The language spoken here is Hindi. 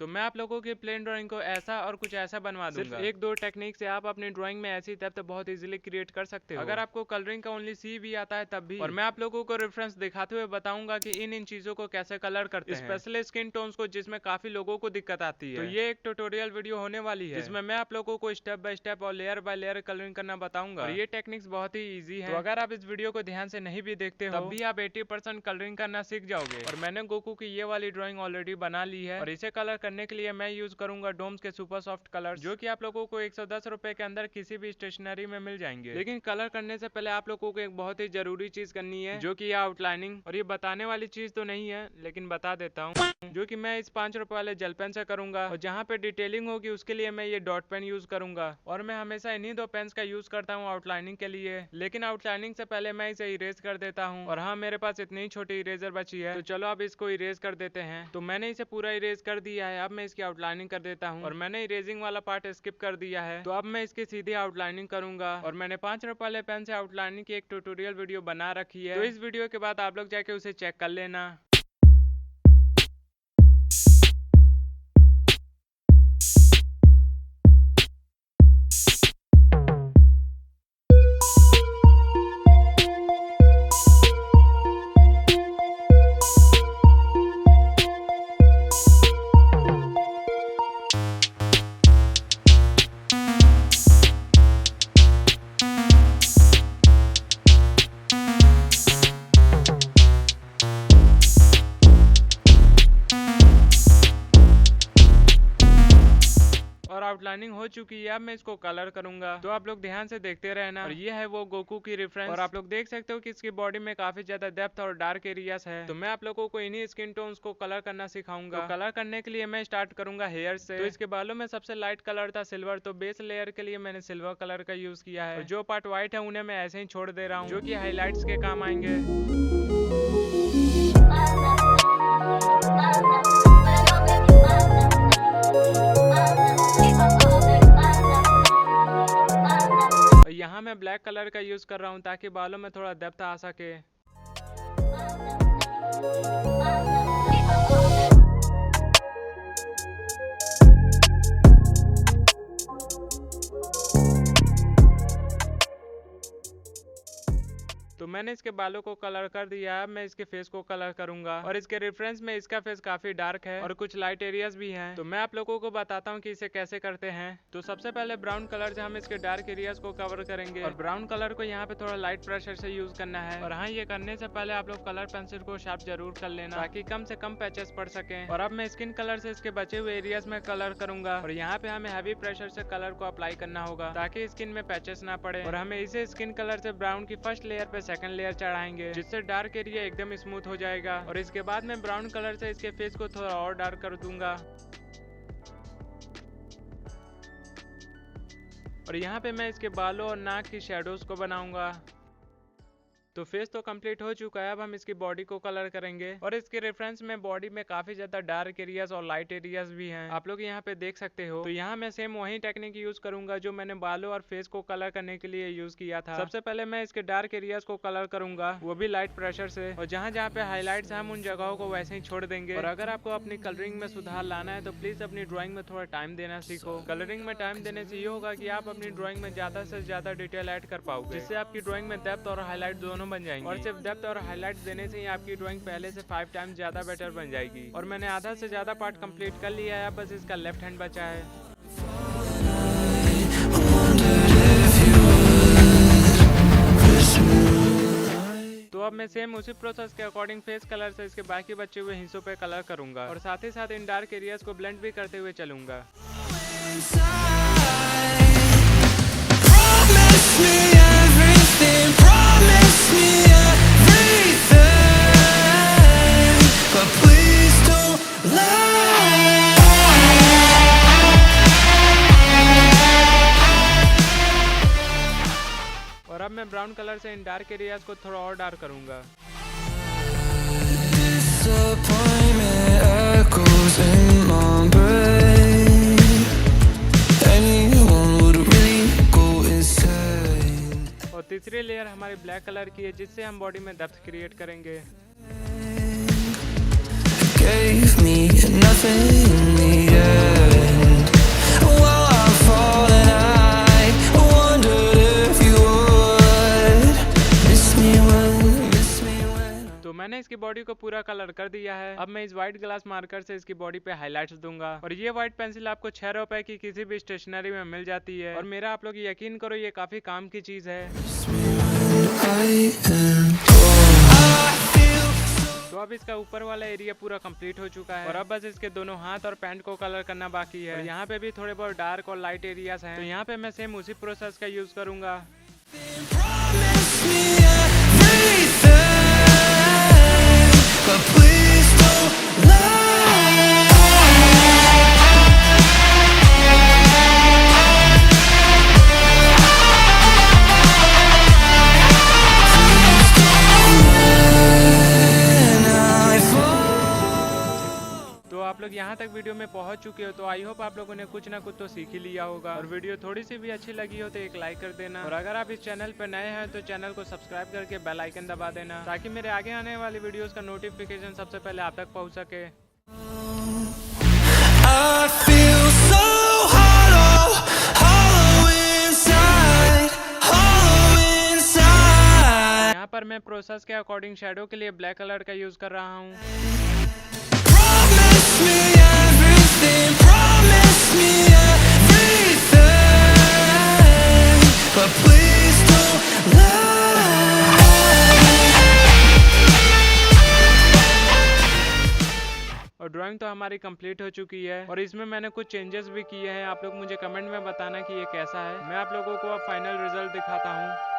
तो मैं आप लोगों की प्लेन ड्राइंग को ऐसा और कुछ ऐसा बनवा दूंगा। सिर्फ एक दो टेक्निक से आप अपनी ड्राइंग में ऐसी डेप्थ बहुत इजीली क्रिएट कर सकते हो। अगर आपको कलरिंग का ओनली सी भी आता है तब भी। और मैं आप लोगों को रेफरेंस दिखाते हुए बताऊंगा कि इन चीजों को कैसे कलर करते हैं, स्पेशली स्किन टोन्स को जिसमें काफी लोगों को दिक्कत आती है। तो ये एक ट्यूटोरियल वीडियो होने वाली है जिसमें मैं आप लोगों को स्टेप बाय स्टेप और लेयर बाय लेयर कलरिंग करना बताऊंगा। और ये टेक्निक्स बहुत ही इजी है, तो अगर आप इस वीडियो को ध्यान से नहीं भी देखते हो तब भी आप 80% कलरिंग करना सीख जाओगे। और मैंने गोकू की ये वाली ड्राइंग ऑलरेडी बना ली है, और इसे कलर करने के लिए मैं यूज करूंगा डोम्स के सुपर सॉफ्ट कलर, जो कि आप लोगों को 110 रुपए के अंदर किसी भी स्टेशनरी में मिल जाएंगे। लेकिन कलर करने से पहले आप लोगों को एक बहुत ही जरूरी चीज करनी है, जो कि आउटलाइनिंग। और ये बताने वाली चीज तो नहीं है लेकिन बता देता हूँ, जो कि मैं इस 5 रुपए वाले जेल पेन से करूंगा। और जहाँ पे डिटेलिंग होगी उसके लिए मैं ये डॉट पेन यूज करूंगा। और मैं हमेशा इन्हीं दो पेन्स का यूज करता हूँ आउटलाइनिंग के लिए, लेकिन आउटलाइनिंग से पहले मैं इसे इरेज कर देता हूँ। और हाँ, मेरे पास इतनी छोटी इरेजर बची है, तो चलो अब इसको इरेज कर देते हैं। तो मैंने इसे पूरा इरेज कर दिया है, अब मैं इसकी आउटलाइनिंग कर देता हूँ। और मैंने इरेजिंग वाला पार्ट स्किप कर दिया है, तो अब मैं इसकी सीधी आउटलाइनिंग करूंगा। और मैंने 5 रुपए वाले पेन से आउटलाइनिंग की एक ट्यूटोरियल वीडियो बना रखी है, तो इस वीडियो के बाद आप लोग जाके उसे चेक कर लेना। आउटलाइनिंग हो चुकी है, अब मैं इसको कलर करूंगा, तो आप लोग ध्यान से देखते रहना। और ये है वो गोकू की रेफरेंस, और आप लोग देख सकते हो कि इसकी बॉडी में काफी ज्यादा डेप्थ और डार्क एरियाज है। तो मैं आप लोगों को इन्हीं स्किन टोन्स को कलर करना सिखाऊंगा। तो कलर करने के लिए मैं स्टार्ट करूंगा हेयर से। तो इसके बालों में सबसे लाइट कलर था सिल्वर, तो बेस लेयर के लिए मैंने सिल्वर कलर का यूज किया है। और जो पार्ट व्हाइट है उन्हें मैं ऐसे ही छोड़ दे रहा हूँ, जो की हाईलाइट्स के काम आएंगे। यहाँ मैं ब्लैक कलर का यूज कर रहा हूँ ताकि बालों में थोड़ा डेप्थ आ सके। तो मैंने इसके बालों को कलर कर दिया है, अब मैं इसके फेस को कलर करूंगा। और इसके रेफरेंस में इसका फेस काफी डार्क है और कुछ लाइट एरियाज भी हैं। तो मैं आप लोगों को बताता हूँ कि इसे कैसे करते हैं। तो सबसे पहले ब्राउन कलर से हम इसके डार्क एरियाज को कवर करेंगे, और ब्राउन कलर को यहाँ पे थोड़ा लाइट प्रेशर से यूज करना है। और हाँ, ये करने से पहले आप लोग कलर पेंसिल को शार्प जरूर कर लेना, ताकि कम से कम पैचेस पड़ सके। और अब मैं स्किन कलर से इसके बचे हुए एरियाज में कलर करूंगा, और यहाँ पे हमें हैवी प्रेशर से कलर को अप्लाई करना होगा ताकि स्किन में पैचेस ना पड़े। और हमें इसे स्किन कलर से ब्राउन की फर्स्ट लेयर पे सेकंड लेयर चढ़ाएंगे, जिससे डार्क एरिया एकदम स्मूथ हो जाएगा। और इसके बाद मैं ब्राउन कलर से इसके फेस को थोड़ा और डार्क कर दूंगा। और यहाँ पे मैं इसके बालों और नाक की शेडोज को बनाऊंगा। तो फेस तो कंप्लीट हो चुका है, अब हम इसकी बॉडी को कलर करेंगे। और इसके रेफरेंस में बॉडी में काफी ज्यादा डार्क एरियाज और लाइट एरियाज भी हैं, आप लोग यहाँ पे देख सकते हो। तो यहाँ मैं सेम वही टेक्निक यूज करूंगा जो मैंने बालों और फेस को कलर करने के लिए यूज किया था। सबसे पहले मैं इसके डार्क एरियाज को कलर करूंगा, वो भी लाइट प्रेशर से। और जहाँ जहाँ पे हाईलाइट्स है हम उन जगहों को वैसे ही छोड़ देंगे। और अगर आपको अपनी कलरिंग में सुधार लाना है तो प्लीज अपनी ड्रॉइंग में थोड़ा टाइम देना सीखो। कलरिंग में टाइम देने से ये होगा कि आप अपनी ड्रॉइंग में ज्यादा से ज्यादा डिटेल ऐड कर पाओगे, जिससे आपकी ड्रॉइंग में डेप्थ और हाईलाइट दोनों बन जाएंगे। और सिर्फ डेप्थ और हाईलाइट्स देने से ही आपकी ड्राइंग पहले से 5 टाइम्स ज्यादा बेटर बन जाएगी। और मैंने आधा से ज्यादा पार्ट कंप्लीट कर लिया है, बस इसका लेफ्ट हैंड बचा है। तो अब मैं सेम उसी प्रोसेस के अकॉर्डिंग फेस कलर से इसके बाकी बचे हुए हिस्सों पे कलर करूंगा, और साथ ही साथ इन डार्क एरियाज को ब्लेंड भी करते हुए चलूंगा। और अब मैं ब्राउन कलर से इन डार्क एरियाज को थोड़ा और डार्क करूंगा। और तीसरी लेयर हमारी ब्लैक कलर की है, जिससे हम बॉडी में डेप्थ क्रिएट करेंगे। बॉडी को पूरा कलर कर दिया है। अब मैं इस व्हाइट ग्लास मार्कर से इसकी बॉडी पे हाईलाइट्स दूंगा। और ये व्हाइट पेंसिल आपको 6 रुपए की किसी भी स्टेशनरी में मिल जाती है और मेरा आप लोग यकीन करो ये काफी काम की चीज है। तो अब इसका ऊपर वाला एरिया पूरा कंप्लीट हो चुका है और अब बस इसके दोनों हाथ और पैंट को कलर करना बाकी है। और यहाँ पे भी थोड़े बहुत डार्क और लाइट एरियाज हैं, तो यहाँ पे मैं सेम उसी प्रोसेस का यूज करूंगा। तो आप लोग यहाँ तक वीडियो में पहुँच चुके हो, तो आई होप आप लोगों ने कुछ ना कुछ तो सीख ही लिया होगा। और वीडियो थोड़ी सी भी अच्छी लगी हो तो एक लाइक कर देना। और अगर आप इस चैनल पर नए हैं तो चैनल को सब्सक्राइब करके बेल आइकन दबा देना, ताकि मेरे आगे आने वाली वीडियोस का नोटिफिकेशन सबसे पहले आप तक पहुँच सके। यहाँ पर मैं प्रोसेस के अकॉर्डिंग शैडो के लिए ब्लैक कलर का यूज कर रहा हूँ। और ड्राइंग तो हमारी कंप्लीट हो चुकी है और इसमें मैंने कुछ चेंजेस भी किए हैं। आप लोग मुझे कमेंट में बताना कि ये कैसा है। मैं आप लोगों को अब फाइनल रिजल्ट दिखाता हूँ।